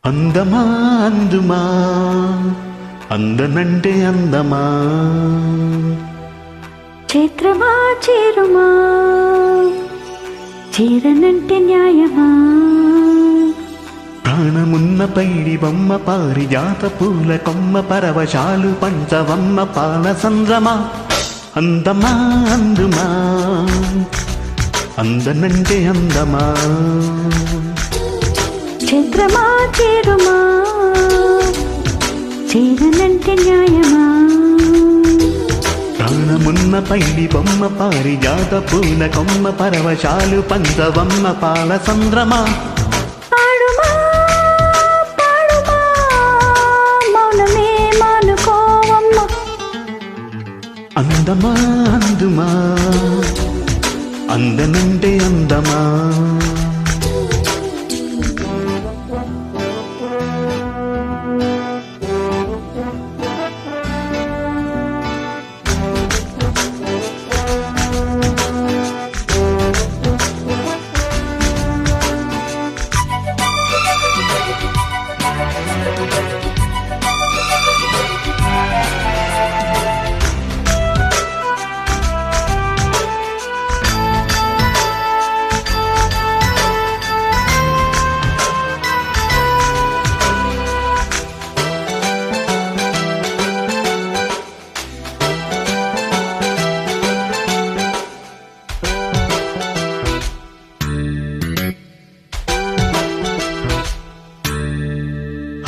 అందమా అందుమా అందనంటే అందమా చైత్రమా చేరుమా చేరనంటే న్యాయమా ప్రాణమున్న పైడి బొమ్మ పారిజాత పూల కొమ్మ పరవశాలు పంచవమ్మ పాల సంద్రమా అందమా అందుమా అందనంటే అందమా చైత్రమా చేరుమా చేరనంటే న్యాయమా ప్రాణమున్న పైడి బొమ్మ పారిజాత పూల కొమ్మ పరవశాలు పంచవమ్మ పాల సంద్రమా పాడుమా పాడుమా మౌనమే మానుకోవమ్మ అందమా అందుమా అందనంటే అందమా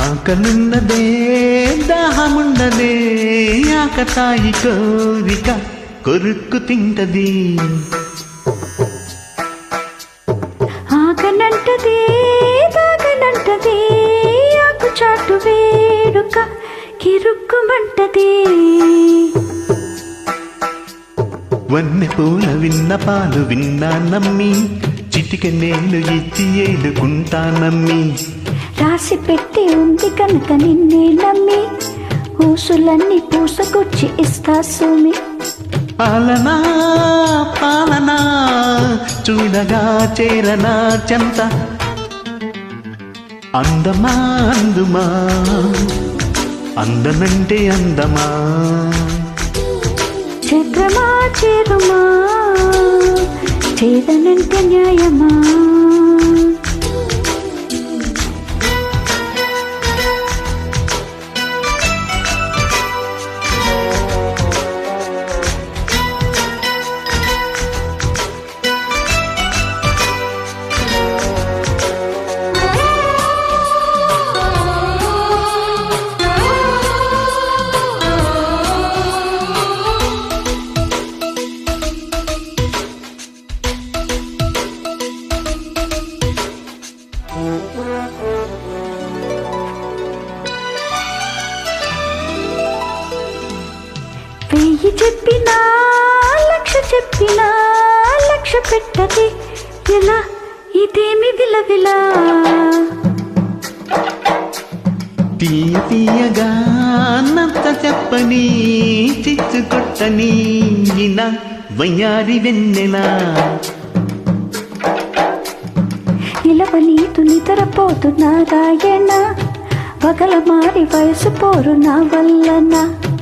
ఆకలున్నదే దాహముండదే ఆకతాయి కోరిక కొరుక్కు తింటది ఆకనంటది తాగనంటది ఆకు చాటు వేడుక కిరుక్కుమంటది వన్నె పూల విన్న పాలు విన్నా నమ్మి చిటిక నేలు ఇచ్చి ఏలుకుంటానమ్మి రాసి పెట్టి ఉంది కనుక నిన్నే నమ్మి ఊసులన్నీ పూసకొచ్చి ఇస్తా సుమి పాలనా పాలనా చూడగా చేరనా చెంత అందమా అందుమా అందనంటే అందమా చైత్రమా చేరుమా చేరనంటే న్యాయమా వెయ్యి చెప్పినా చెప్పినా లక్ష పెట్టది ఇలా ఇదేమి విలవిలా తీయ తీయగా నంత చెప్పని చిచ్చు కొట్టని ఇలా వయ్యారి వెన్నెలా నిలవనీతు నిద్రపోతున్నా రాయణ పగల మారి వయసు పోరు నా వల్లనా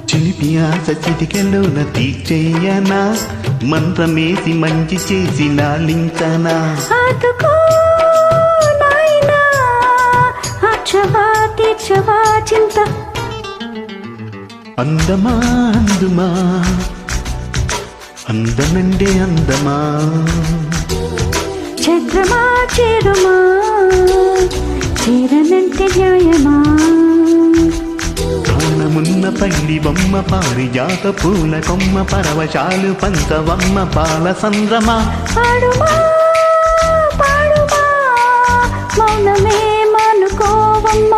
చిలిపి ఆశ చిటికెలోన తీర్చేయనా మంత్రమేసి మంచి చేసి నాలించనా ఆదుకో నాయనా ఆచవా తీర్చవా చింత అందమా అందుమా అందనంటే అందమా చైత్రమా చేరుమా చేరనంటే న్యాయమా ప్రాణమున్న పల్లి బొమ్మ పారిజాత పూల కొమ్మ పరవశాలు పంచవమ్మ పాల సంద్రమా పాడుమా పాడుమా మౌనమే మానుకోవమ్మ